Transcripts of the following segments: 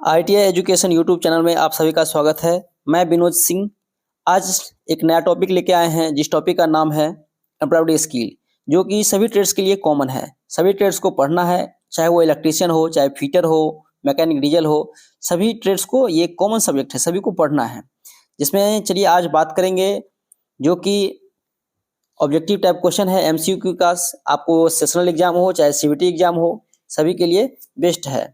ITI education YouTube channel में आप सभी का स्वागत है। मैं विनोद सिंह। आज एक नया टॉपिक लेके आए हैं, जिस टॉपिक का नाम है एम्प्लॉयड स्किल, जो कि सभी ट्रेड्स के लिए कॉमन है। सभी ट्रेड्स को पढ़ना है, चाहे वो इलेक्ट्रीशियन हो, चाहे फिटर हो, मैकेनिक डीजल हो, सभी ट्रेड्स को ये कॉमन सब्जेक्ट है, सभी को पढ़ना है। जिसमें चलिए आज बात करेंगे जो कि ऑब्जेक्टिव टाइप क्वेश्चन है, MCQ का। आपको सेशनल एग्जाम हो चाहे CBT एग्जाम हो, सभी के लिए बेस्ट है।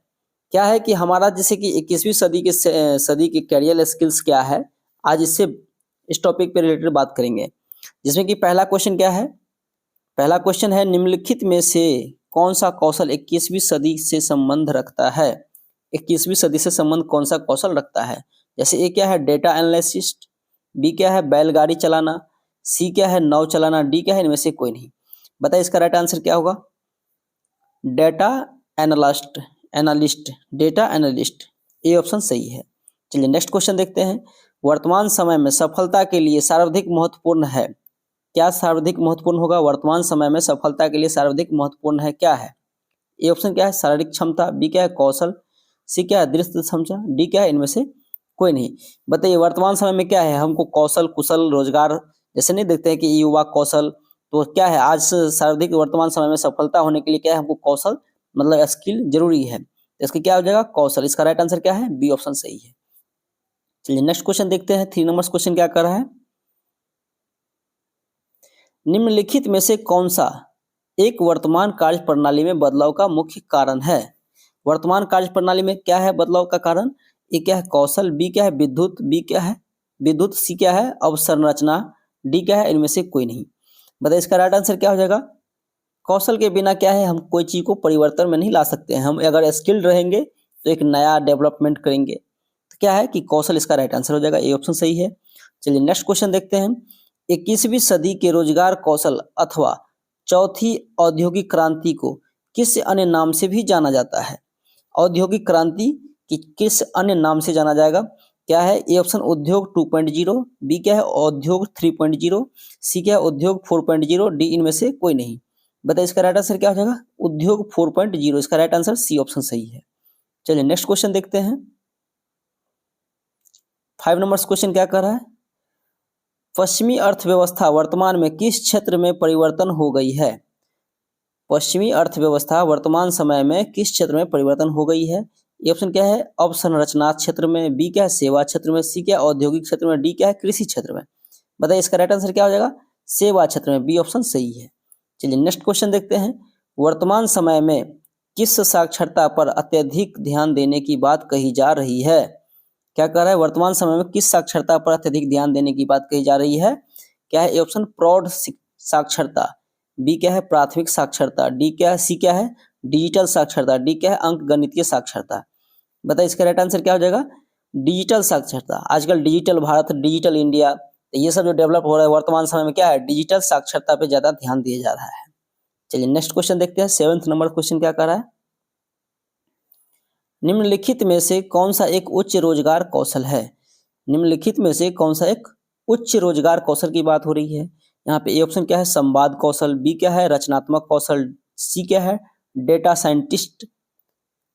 क्या है कि हमारा जैसे कि 21वीं सदी के कैरियर स्किल्स क्या है, आज इससे इस टॉपिक पे रिलेटेड बात करेंगे। जिसमें कि पहला क्वेश्चन क्या है, पहला क्वेश्चन है निम्नलिखित में से कौन सा कौशल 21वीं सदी से संबंध रखता है। 21वीं सदी से संबंध कौन सा कौशल रखता है। जैसे ए क्या है, डेटा एनालिसिस्ट, बी क्या है, बैलगाड़ी चलाना, सी क्या है, नाव चलाना, डी क्या है, इनमें से कोई नहीं। बताइए इसका राइट आंसर क्या होगा। डेटा एनालिस्ट, डेटा एनालिस्ट, ये ऑप्शन सही है। चलिए नेक्स्ट क्वेश्चन देखते हैं। वर्तमान समय में सफलता के लिए सर्वाधिक महत्वपूर्ण है। क्या सर्वाधिक महत्वपूर्ण होगा वर्तमान समय में सफलता के लिए सर्वाधिक महत्वपूर्ण है, क्या है। ए ऑप्शन क्या है, शारीरिक क्षमता, बी क्या है, कौशल, सी क्या है, दृष्टि क्षमता, डी क्या है, इनमें से कोई नहीं। बताइए वर्तमान समय में क्या है, हमको कौशल, कुशल, रोजगार जैसे नहीं देखते हैं कि युवा कौशल, तो क्या है आज सर्वाधिक वर्तमान समय में सफलता होने के लिए क्या है, हमको कौशल मतलब स्किल जरूरी है। तो इसका क्या हो जाएगा, कौशल। इसका राइट आंसर क्या है, बी ऑप्शन सही है। चलिए नेक्स्ट क्वेश्चन देखते हैं। 3 नंबर क्वेश्चन क्या कर रहा है, निम्नलिखित में से कौन सा एक वर्तमान कार्य प्रणाली में बदलाव का मुख्य कारण है। वर्तमान कार्य प्रणाली में क्या है बदलाव का कारण। ए क्या है, कौशल, बी क्या है, विद्युत, बी क्या है विद्युत, सी क्या है, अवसंरचना, डी क्या है, इनमें से कोई नहीं। बताइए इसका राइट आंसर क्या हो जाएगा। कौशल के बिना क्या है, हम कोई चीज को परिवर्तन में नहीं ला सकते हैं। हम अगर स्किल्ड रहेंगे तो एक नया डेवलपमेंट करेंगे। तो क्या है कि कौशल इसका राइट आंसर हो जाएगा, ए ऑप्शन सही है। चलिए नेक्स्ट क्वेश्चन देखते हैं। 21वीं सदी के रोजगार कौशल अथवा चौथी औद्योगिक क्रांति को किस अन्य नाम से भी जाना जाता है। औद्योगिक क्रांति की किस अन्य नाम से जाना जाएगा, क्या है। ए ऑप्शन उद्योग 2.0, बी क्या है, उद्योग 3.0, सी क्या है, उद्योग 4.0, डी इनमें से कोई नहीं। बताइए इसका राइट आंसर क्या हो जाएगा, उद्योग 4.0, इसका राइट आंसर सी ऑप्शन सही है। चलिए नेक्स्ट क्वेश्चन देखते हैं। 5 नंबर क्वेश्चन क्या कर रहा है, पश्चिमी अर्थव्यवस्था वर्तमान में किस क्षेत्र में परिवर्तन हो गई है। पश्चिमी अर्थव्यवस्था वर्तमान समय में किस क्षेत्र में परिवर्तन हो गई है। ये ऑप्शन क्या है, अवसंरचना क्षेत्र में, बी क्या है, सेवा क्षेत्र में, सी क्या है, औद्योगिक क्षेत्र में, डी क्या है, कृषि क्षेत्र में। बताइए इसका राइट आंसर क्या हो जाएगा, सेवा क्षेत्र में, बी ऑप्शन सही है। चलिए नेक्स्ट क्वेश्चन देखते हैं। वर्तमान समय में किस साक्षरता पर अत्यधिक ध्यान देने की बात कही जा रही है। क्या कह रहा है, वर्तमान समय में किस साक्षरता पर अत्यधिक ध्यान देने की बात कही जा रही है। क्या है, ए ऑप्शन प्रौढ़ साक्षरता, बी क्या है, प्राथमिक साक्षरता, डी क्या है, सी क्या है, डिजिटल साक्षरता, डी क्या है, अंक गणितीय साक्षरता। बताइए इसका राइट आंसर क्या हो जाएगा, डिजिटल साक्षरता। आजकल डिजिटल भारत, डिजिटल इंडिया, तो ये सब जो डेवलप हो रहा है वर्तमान समय में क्या है, डिजिटल साक्षरता पे ज्यादा ध्यान दिया जा रहा है। चलिए नेक्स्ट क्वेश्चन देखते हैं। 7 नंबर क्वेश्चन क्या कर रहा है, निम्नलिखित में से कौन सा एक उच्च रोजगार कौशल है। निम्नलिखित में से कौन सा एक उच्च रोजगार कौशल की बात हो रही है। यहाँ पे ए ऑप्शन क्या है, संवाद कौशल, बी क्या है, रचनात्मक कौशल, सी क्या है, डेटा साइंटिस्ट,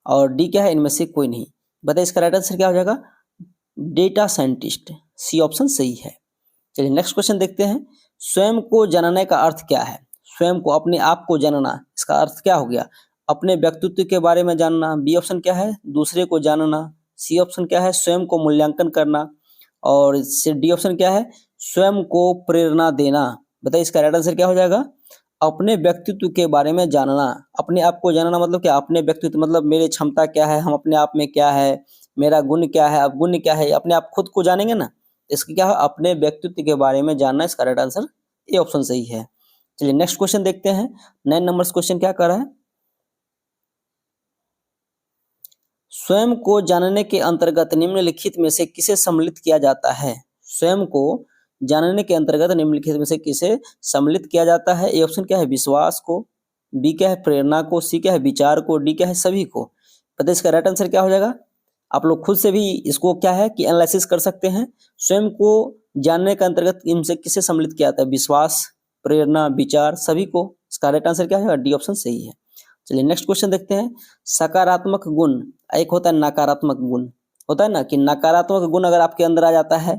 और डी क्या है, इनमें से कोई नहीं। बताइए इसका राइट आंसर क्या हो जाएगा, डेटा साइंटिस्ट, सी ऑप्शन सही है। चलिए नेक्स्ट क्वेश्चन देखते हैं। स्वयं को जानने का अर्थ क्या है। स्वयं को, अपने आप को जानना, इसका अर्थ क्या हो गया, अपने व्यक्तित्व के बारे में जानना, बी ऑप्शन क्या है, दूसरे को जानना, सी ऑप्शन क्या है, स्वयं को मूल्यांकन करना, और डी ऑप्शन क्या है, स्वयं को प्रेरणा देना। बताइए इसका राइट आंसर क्या हो जाएगा, अपने व्यक्तित्व के बारे में जानना। अपने आप को जानना मतलब क्या, अपने व्यक्तित्व मतलब मेरी क्षमता क्या है, हम अपने आप में क्या है, मेरा गुण क्या है, अवगुण क्या है, अपने आप खुद को जानेंगे ना, इसका क्या है, अपने व्यक्तित्व के बारे में जानना। इसका राइट आंसर ए ऑप्शन सही है। चलिए नेक्स्ट क्वेश्चन देखते हैं। 9 नंबर क्वेश्चन क्या कर रहा है, स्वयं को जानने के अंतर्गत निम्नलिखित में से किसे सम्मिलित किया जाता है। स्वयं को जानने के अंतर्गत निम्नलिखित में से किसे सम्मिलित किया जाता है। ए ऑप्शन क्या है, विश्वास को, बी क्या है, प्रेरणा को, सी क्या है, विचार को, डी क्या है, सभी को। पता है इसका राइट आंसर क्या हो जाएगा। आप लोग खुद से भी इसको क्या है कि एनालिसिस कर सकते हैं। स्वयं को जानने के अंतर्गत इनसे किसे सम्मिलित किया जाता है, विश्वास, प्रेरणा, विचार, सभी को। इसका राइट आंसर क्या है, डी ऑप्शन सही है। चलिए नेक्स्ट क्वेश्चन देखते हैं। सकारात्मक गुण, एक होता है नकारात्मक गुण, होता है ना कि नकारात्मक गुण अगर आपके अंदर आ जाता है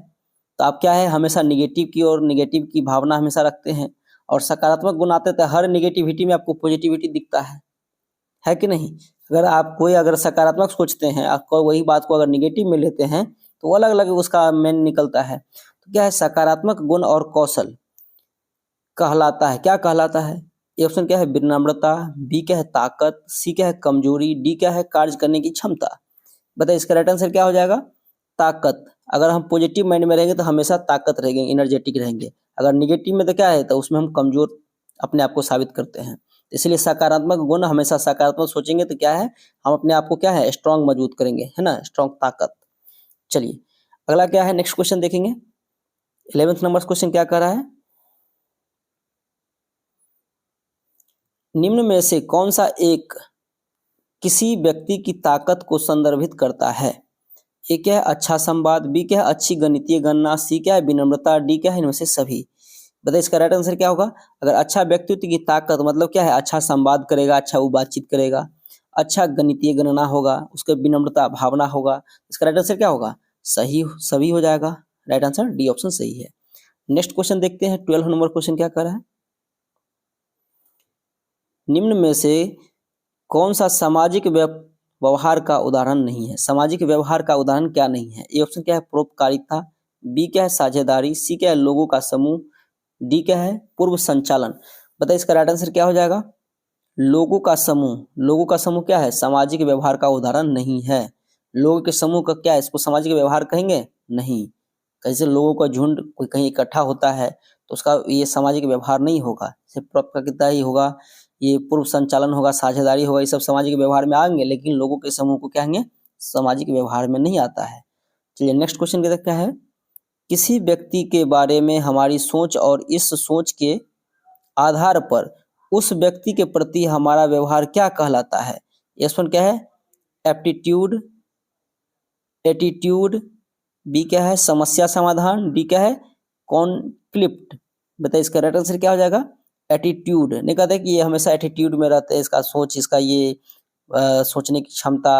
तो आप क्या है, हमेशा निगेटिव की और निगेटिव की भावना हमेशा रखते हैं, और सकारात्मक गुण आते तो हर निगेटिविटी में आपको पॉजिटिविटी दिखता है कि नहीं। अगर आप कोई अगर सकारात्मक सोचते हैं, आपको वही बात को अगर निगेटिव में लेते हैं तो अलग अलग उसका मेन निकलता है। तो क्या है, सकारात्मक गुण और कौशल कहलाता है, क्या कहलाता है? ये ऑप्शन क्या है, विनम्रता, बी क्या है ताकत, सी क्या है कमजोरी, डी क्या है कार्य करने की क्षमता। बताइए इसका राइट आंसर क्या हो जाएगा? ताकत। अगर हम पॉजिटिव माइंड में रहेंगे तो हमेशा ताकत रहेंगे, एनर्जेटिक रहेंगे। अगर निगेटिव में तो क्या है, तो उसमें हम कमजोर अपने आप को साबित करते हैं। इसलिए सकारात्मक गुण, हमेशा सकारात्मक सोचेंगे तो क्या है, हम अपने आप को क्या है स्ट्रांग मजबूत करेंगे, है ना, स्ट्रांग ताकत। चलिए अगला क्या है, नेक्स्ट क्वेश्चन देखेंगे। 11th नंबर क्वेश्चन क्या कर रहा है, निम्न में से कौन सा एक किसी व्यक्ति की ताकत को संदर्भित करता है? ए क्या है अच्छा संवाद, बी क्या है अच्छी गणितीय गणना, सी क्या है विनम्रता, डी क्या है इनमें से सभी। बताइए इसका राइट आंसर क्या होगा? अगर अच्छा व्यक्तित्व की ताकत मतलब क्या है, अच्छा संवाद करेगा, अच्छा वो बातचीत करेगा, अच्छा गणितीय गणना होगा, उसके विनम्रता भावना होगा, इसका राइट आंसर क्या होगा? सही सभी हो जाएगा। राइट आंसर डी ऑप्शन सही है। नेक्स्ट क्वेश्चन देखते हैं। 12 नंबर क्वेश्चन क्या कर रहा है, निम्न में से कौन सा सामाजिक व्यवहार का उदाहरण नहीं है? सामाजिक व्यवहार का उदाहरण क्या नहीं है? ए ऑप्शन क्या है परोपकारिता, बी क्या है साझेदारी, सी क्या है लोगों का समूह, डी क्या है पूर्व संचालन। बताइए इसका राइट आंसर क्या हो जाएगा? लोगों का समूह। लोगों का समूह क्या है, सामाजिक व्यवहार का उदाहरण नहीं है। लोगों के समूह का क्या है, इसको सामाजिक व्यवहार कहेंगे नहीं। कैसे लोगों का झुंड कोई कहीं इकट्ठा होता है तो उसका ये सामाजिक व्यवहार नहीं होगा, सिर्फ परोपकारिता ही होगा, ये पूर्व संचालन होगा, साझेदारी होगा, ये सब सामाजिक व्यवहार में आएंगे, लेकिन लोगों के समूह को क्या होंगे, सामाजिक व्यवहार में नहीं आता है। चलिए नेक्स्ट क्वेश्चन क्या है, किसी व्यक्ति के बारे में हमारी सोच और इस सोच के आधार पर उस व्यक्ति के प्रति हमारा व्यवहार क्या कहलाता है? ये क्या है एप्टीट्यूड, एटीट्यूड, बी क्या है समस्या समाधान, डी क्या है कॉन्फ्लिक्ट। बताइए इसका राइट आंसर क्या हो जाएगा? एटीट्यूड। नहीं कहते कि ये हमेशा एटीट्यूड में रहते हैं, इसका सोच, इसका ये सोचने की क्षमता,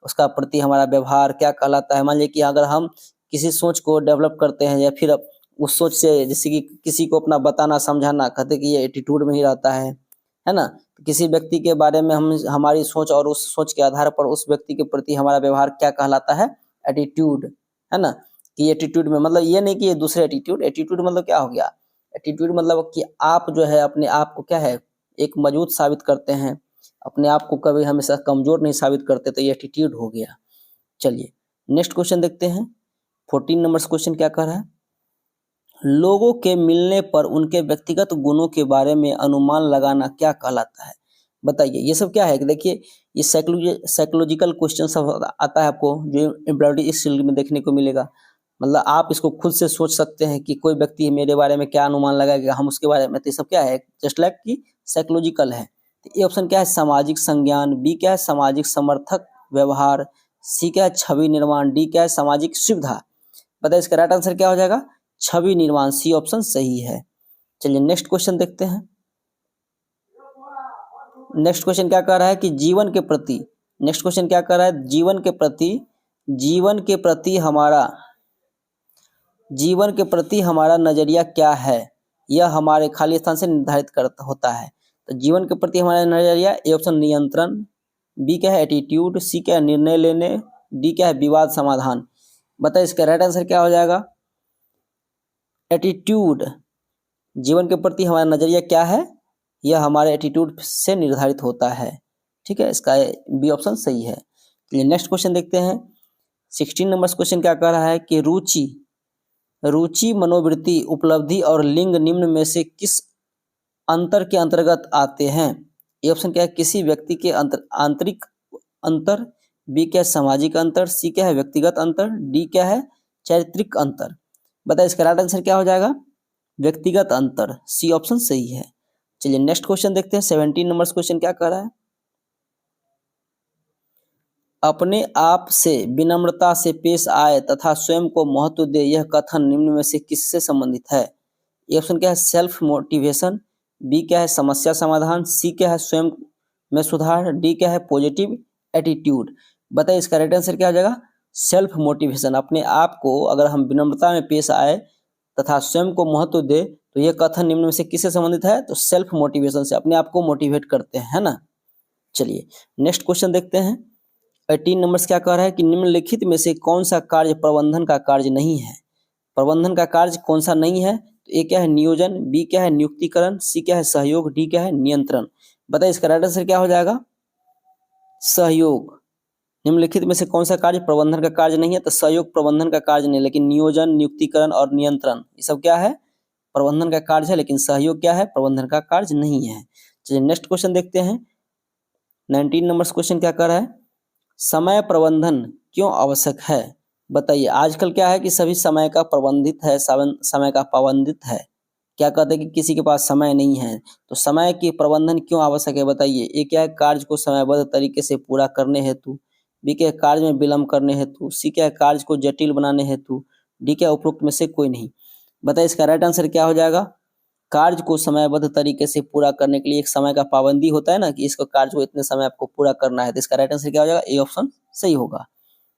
उसका प्रति हमारा व्यवहार क्या कहलाता है। मान लीजिए कि अगर हम किसी सोच को डेवलप करते हैं या फिर उस सोच से जैसे कि किसी को अपना बताना समझाना, कहते कि ये एटीट्यूड में ही रहता है ना। तो किसी व्यक्ति के बारे में हम हमारी सोच और उस सोच के आधार पर उस व्यक्ति के प्रति हमारा व्यवहार क्या कहलाता है? एटीट्यूड, है ना। कि एटीट्यूड में मतलब ये नहीं कि ये दूसरे एटीट्यूड, एटीट्यूड मतलब क्या हो गया, एटीट्यूड मतलब कि आप जो है अपने आप को क्या है एक मजबूत साबित करते हैं, अपने आप को कभी हमेशा कमजोर नहीं साबित करते, तो ये एटीट्यूड हो गया। चलिए नेक्स्ट क्वेश्चन देखते हैं। 14 नंबर क्वेश्चन क्या कह रहा है, लोगों के मिलने पर उनके व्यक्तिगत गुणों के बारे में अनुमान लगाना क्या कहलाता है? बताइए ये सब क्या है कि देखिए ये साइकोलॉजिकल क्वेश्चन सब आता है आपको, जो एम्प्लॉयडी इस फील्ड में देखने को मिलेगा। मतलब आप इसको खुद से सोच सकते हैं कि कोई व्यक्ति मेरे बारे में क्या अनुमान लगाएगा, हम उसके बारे में, तो ये सब क्या है जस्ट लाइक कि साइकोलॉजिकल है। तो ये ऑप्शन क्या है सामाजिक संज्ञान, बी क्या है सामाजिक समर्थक व्यवहार, सी क्या है छवि निर्माण, डी क्या है सामाजिक सुविधा। बताइए इसका राइट आंसर क्या हो जाएगा? छवि निर्माण, सी ऑप्शन सही है। चलिए नेक्स्ट क्वेश्चन देखते हैं। नेक्स्ट क्वेश्चन क्या कह रहा है कि जीवन के प्रति, नेक्स्ट क्वेश्चन क्या कह रहा है, जीवन के प्रति हमारा नजरिया क्या है, यह हमारे खाली स्थान से निर्धारित करता होता है। तो जीवन के प्रति हमारा नजरिया, ए ऑप्शन नियंत्रण, बी क्या है एटीट्यूड, सी क्या है निर्णय लेने, डी क्या है विवाद समाधान। बताइए इसका राइट आंसर क्या हो जाएगा? एटीट्यूड। जीवन के प्रति हमारा नजरिया क्या है, यह हमारे एटीट्यूड से निर्धारित होता है। ठीक है, इसका बी ऑप्शन सही है। चलिए नेक्स्ट क्वेश्चन देखते हैं। 16 नंबर क्वेश्चन क्या कह रहा है कि रुचि मनोवृत्ति उपलब्धि और लिंग निम्न में से किस अंतर के अंतर्गत आते हैं? ये ऑप्शन क्या है किसी व्यक्ति के आंतरिक अंतर, बी क्या है सामाजिक अंतर, सी क्या है व्यक्तिगत अंतर, डी क्या है चारित्रिक अंतर। बताइए इसका राइट आंसर क्या हो जाएगा? व्यक्तिगत अंतर, सी ऑप्शन सही है। चलिए नेक्स्ट क्वेश्चन देखते हैं। 17 नंबर क्वेश्चन क्या कह रहा है, अपने आप से विनम्रता से पेश आए तथा स्वयं को महत्व दे, यह कथन निम्न में से किससे संबंधित है? ये ऑप्शन क्या है सेल्फ मोटिवेशन, बी क्या है समस्या समाधान, सी क्या है स्वयं में सुधार, डी क्या है पॉजिटिव एटीट्यूड। बताइए इसका राइट आंसर क्या हो जाएगा, सेल्फ मोटिवेशन। अपने आप को अगर हम विनम्रता में पेश आए तथा स्वयं को महत्व दे तो यह कथन निम्न में से किससे संबंधित है, तो सेल्फ मोटिवेशन से, अपने आप को मोटिवेट करते हैं, है ना। चलिए नेक्स्ट क्वेश्चन देखते हैं। 18 नंबर क्या कह रहा है कि निम्नलिखित में से कौन सा कार्य प्रबंधन का कार्य नहीं है। प्रबंधन का कार्य कौन सा नहीं है, तो ए क्या है नियोजन, बी क्या है नियुक्तिकरण, सी क्या है सहयोग, डी क्या है नियंत्रण। बताइए इसका राइट आंसर क्या हो जाएगा, सहयोग। निम्नलिखित में से कौन सा कार्य प्रबंधन का कार्य नहीं है, तो सहयोग प्रबंधन का कार्य नहीं, लेकिन नियोजन, नियुक्तिकरण और नियंत्रण ये सब क्या है, प्रबंधन का कार्य है, लेकिन सहयोग क्या है, प्रबंधन का कार्य नहीं है। चलिए नेक्स्ट क्वेश्चन देखते हैं। 19 नंबर क्वेश्चन क्या कर रहा है, समय प्रबंधन क्यों आवश्यक है। बताइए आजकल क्या है कि सभी समय का प्रबंधित है, समय का पाबंदित है। क्या कहते हैं कि किसी के पास समय नहीं है, तो समय के प्रबंधन क्यों आवश्यक है। बताइए एक क्या है, कार्य को समयबद्ध तरीके से पूरा करने हेतु, बी क्या है कार्य में विलंब करने हेतु, सी क्या है कार्य को जटिल बनाने हेतु, डी क्या उपरोक्त में से कोई नहीं। बताइए इसका राइट आंसर क्या हो जाएगा, कार्य को समयबद्ध तरीके से पूरा करने के लिए एक समय का पाबंदी होता है ना, कि इसको कार्य को इतने समय आपको पूरा करना है, तो इसका राइट आंसर क्या हो जाएगा, ए ऑप्शन सही होगा।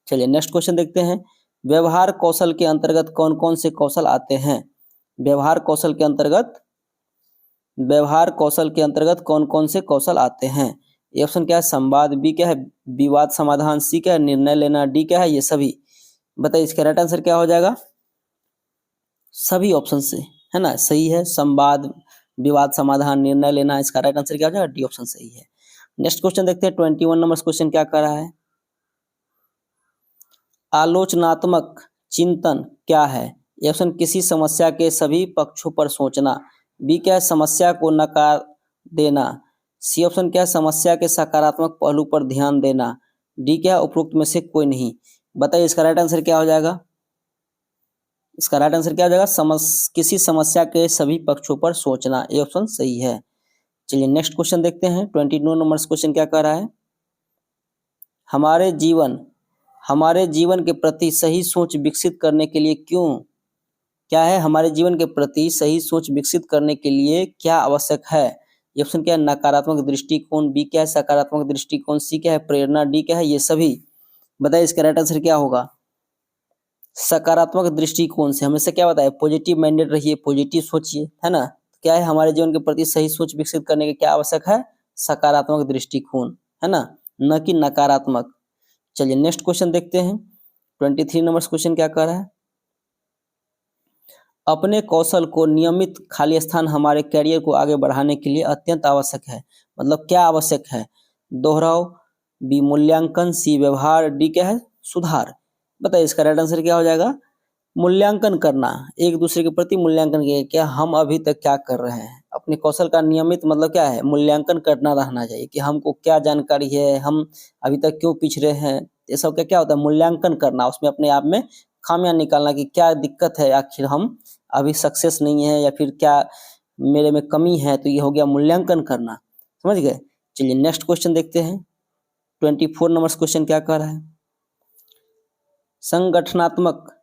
चलिए नेक्स्ट क्वेश्चन देखते हैं। व्यवहार कौशल के अंतर्गत कौन कौन से कौशल आते हैं। व्यवहार कौशल के अंतर्गत कौन कौन से कौशल आते हैं। ए ऑप्शन क्या है संवाद, बी क्या है विवाद समाधान, सी क्या है निर्णय लेना, डी क्या है ये सभी। बताइए इसका राइट आंसर क्या हो जाएगा, सभी ऑप्शन से, है ना, सही है। संवाद, विवाद समाधान, निर्णय लेना, इसका राइट आंसर क्या हो जाएगा, डी ऑप्शन सही है। नेक्स्ट क्वेश्चन देखते हैं। 21 नंबर क्वेश्चन क्या कर रहा है, आलोचनात्मक चिंतन क्या है। ए ऑप्शन किसी समस्या के सभी पक्षों पर सोचना, बी क्या है समस्या को नकार देना, सी ऑप्शन क्या है समस्या के सकारात्मक पहलू पर ध्यान देना, डी क्या है उपरोक्त में से कोई नहीं। बताइए इसका राइट आंसर क्या हो जाएगा, इसका राइट आंसर क्या हो जाएगा, किसी समस्या के सभी पक्षों पर सोचना, ये ऑप्शन सही है। चलिए नेक्स्ट क्वेश्चन देखते हैं। 22 नंबर क्वेश्चन क्या कह रहा है, हमारे जीवन के प्रति सही सोच विकसित करने के लिए क्या है, हमारे जीवन के प्रति सही सोच विकसित करने के लिए क्या आवश्यक है। ये ऑप्शन क्या है नकारात्मक दृष्टिकोण, बी क्या है सकारात्मक दृष्टिकोण, सी क्या है प्रेरणा, डी क्या है ये सभी। बताइए इसका राइट आंसर क्या होगा, सकारात्मक दृष्टिकोण से। हमेशा क्या बताए, पॉजिटिव माइंडेड रहिए, पॉजिटिव सोचिए, है ना। क्या है हमारे जीवन के प्रति सही सोच विकसित करने के क्या आवश्यक है, सकारात्मक दृष्टिकोण, है ना, न कि नकारात्मक। चलिए नेक्स्ट क्वेश्चन देखते हैं। 23 नंबर क्वेश्चन क्या कह रहा है, अपने कौशल को नियमित खाली स्थान हमारे कैरियर को आगे बढ़ाने के लिए अत्यंत आवश्यक है। मतलब क्या आवश्यक है, दोहराव, बी मूल्यांकन, सी व्यवहार, डी क्या है सुधार। बताइए इसका राइट आंसर क्या हो जाएगा, मूल्यांकन करना, एक दूसरे के प्रति मूल्यांकन किया, क्या हम अभी तक क्या कर रहे हैं। अपने कौशल का नियमित मतलब क्या है, मूल्यांकन करना रहना चाहिए कि हमको क्या जानकारी है, हम अभी तक क्यों पिछड़े हैं। ये सब क्या होता है, मूल्यांकन करना, उसमें अपने आप में खामियां निकालना कि क्या दिक्कत है, आखिर हम अभी सक्सेस नहीं है या फिर क्या मेरे में कमी है, तो ये हो गया मूल्यांकन करना, समझ गए। चलिए नेक्स्ट क्वेश्चन देखते हैं। 24 नंबर क्वेश्चन क्या कह रहा है, संगठनात्मक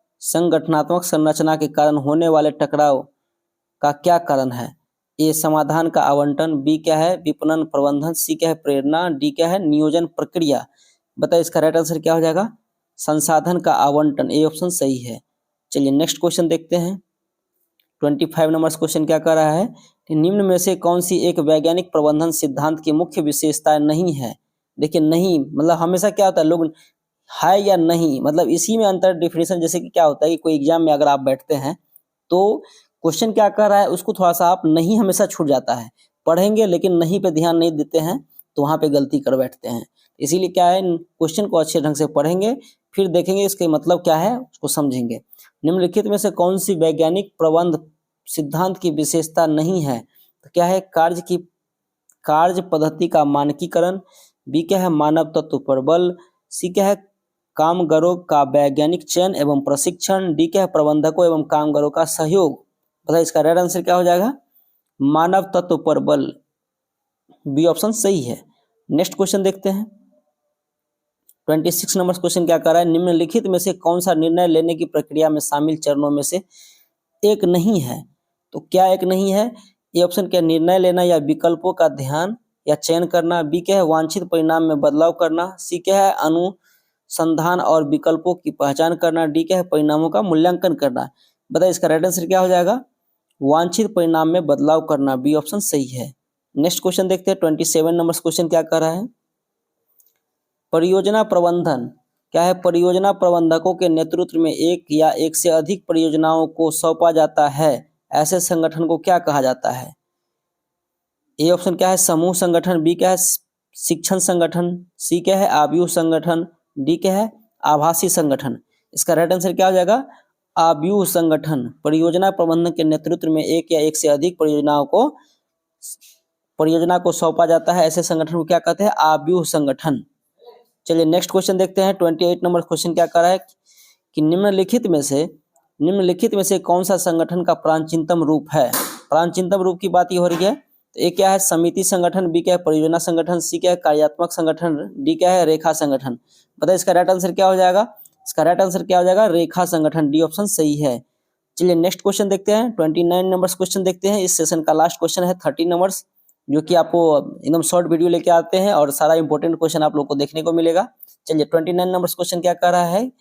संरचना के कारण होने वाले टकराव का क्या कारण है। ए समाधान का आवंटन, बी क्या है विपणन प्रबंधन, सी क्या है प्रेरणा, डी क्या है नियोजन प्रक्रिया। बताइए इसका राइट आंसर क्या हो जाएगा, संसाधन का आवंटन, ए ऑप्शन सही है। चलिए नेक्स्ट क्वेश्चन देखते हैं। 25 नंबर क्वेश्चन क्या कह रहा है कि निम्न में से कौन सी एक वैज्ञानिक प्रबंधन सिद्धांत की मुख्य विशेषताएं नहीं है। देखिए नहीं मतलब हमेशा क्या होता है, लोग है या नहीं, मतलब इसी में अंतर डिफिनेशन। जैसे कि क्या होता है कि कोई एग्जाम में अगर आप बैठते हैं तो क्वेश्चन क्या कर रहा है उसको थोड़ा सा आप नहीं हमेशा छूट जाता है, पढ़ेंगे लेकिन नहीं पे ध्यान नहीं देते हैं तो वहाँ पे गलती कर बैठते हैं। इसीलिए क्या है, क्वेश्चन को अच्छे ढंग से पढ़ेंगे, फिर देखेंगे इसके मतलब क्या है उसको समझेंगे। निम्नलिखित में से कौन सी वैज्ञानिक प्रबंध सिद्धांत की विशेषता नहीं है, तो क्या है कार्य पद्धति का मानकीकरण, बी क्या है मानव तत्व पर बल, सी क्या है कामगारों का वैज्ञानिक चयन एवं प्रशिक्षण, डी क्या है प्रबंधकों एवं कामगारों का सहयोग। बताइए इसका राइट आंसर क्या हो जाएगा, मानव तत्व पर बल, बी ऑप्शन सही है। नेक्स्ट क्वेश्चन देखते हैं। 26 नंबर क्वेश्चन क्या कर रहा है, निम्नलिखित में से कौन सा निर्णय लेने की प्रक्रिया में शामिल चरणों में से एक नहीं है। तो क्या एक नहीं है, ये ऑप्शन क्या निर्णय लेना या विकल्पों का ध्यान या चयन करना, बी क्या है वांछित परिणाम में बदलाव करना, सी क्या है अनुसंधान और विकल्पों की पहचान करना, डी क्या है परिणामों का मूल्यांकन करना। बताइए इसका राइट आंसर क्या हो जाएगा, वांछित परिणाम में बदलाव करना, बी ऑप्शन सही है। नेक्स्ट क्वेश्चन देखते हैं 27 नंबर क्वेश्चन क्या कर रहा है। परियोजना प्रबंधन क्या है, परियोजना प्रबंधकों के नेतृत्व में एक या एक से अधिक परियोजनाओं को सौंपा जाता है, ऐसे संगठन को क्या कहा जाता है। ए ऑप्शन क्या है समूह संगठन, बी क्या है शिक्षण संगठन, सी क्या है आव्यूह संगठन, डी क्या है आभासी संगठन। इसका राइट आंसर क्या हो जाएगा, आव्यूह संगठन। परियोजना प्रबंधन के नेतृत्व में एक या एक से अधिक परियोजना को सौंपा जाता है, ऐसे संगठन को क्या कहते हैं, आव्यूह संगठन। चलिए नेक्स्ट क्वेश्चन देखते हैं 28 नंबर क्वेश्चन क्या कर रहा है कि निम्नलिखित में से कौन सा संगठन का प्राचीनतम रूप है। प्राचीनतम रूप की बात ये हो रही है, तो एक क्या है समिति संगठन, बी क्या है परियोजना संगठन, सी क्या है कार्यात्मक संगठन, डी क्या है रेखा संगठन। बताइए इसका राइट आंसर क्या हो जाएगा, इसका राइट आंसर क्या हो जाएगा रेखा संगठन, डी ऑप्शन सही है। चलिए नेक्स्ट क्वेश्चन देखते हैं 29 नंबर क्वेश्चन देखते हैं। इस सेशन का लास्ट क्वेश्चन है 30 नंबर्स, जो कि आपको एकदम शॉर्ट वीडियो लेके आते हैं और सारा इंपॉर्टेंट क्वेश्चन आप लोग को देखने को मिलेगा। चलिए 29 नंबर क्वेश्चन क्या कह रहा है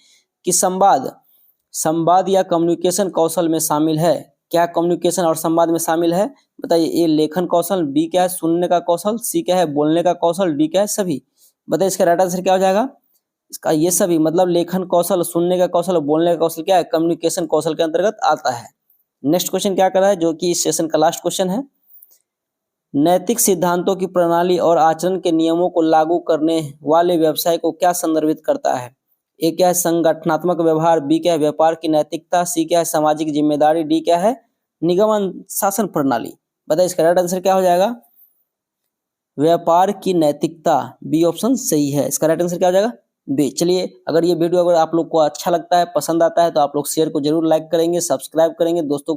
कि संवाद या कम्युनिकेशन कौशल में शामिल है। क्या कम्युनिकेशन और संवाद में शामिल है, बताइए। ए लेखन कौशल, बी क्या है सुनने का कौशल, सी क्या है बोलने का कौशल, डी क्या है सभी। बताइए इसका राइट आंसर क्या हो जाएगा, इसका ये सभी मतलब लेखन कौशल, सुनने का कौशल, बोलने का कौशल क्या है कम्युनिकेशन कौशल के अंतर्गत आता है। नेक्स्ट क्वेश्चन क्या कर रहा है, जो कि इस सेशन का लास्ट क्वेश्चन है। नैतिक सिद्धांतों की प्रणाली और आचरण के नियमों को लागू करने वाले व्यवसाय को क्या संदर्भित करता है। ए क्या है संगठनात्मक व्यवहार, बी क्या है व्यापार की नैतिकता, सी क्या है सामाजिक जिम्मेदारी, डी क्या है निगम शासन प्रणाली। बताइए इसका राइट आंसर क्या हो जाएगा, व्यापार की नैतिकता, बी ऑप्शन सही है। इसका राइट आंसर क्या हो जाएगा बी। चलिए अगर ये वीडियो अगर आप लोग को अच्छा लगता है, पसंद आता है, तो आप लोग शेयर को जरूर लाइक करेंगे, सब्सक्राइब करेंगे दोस्तों।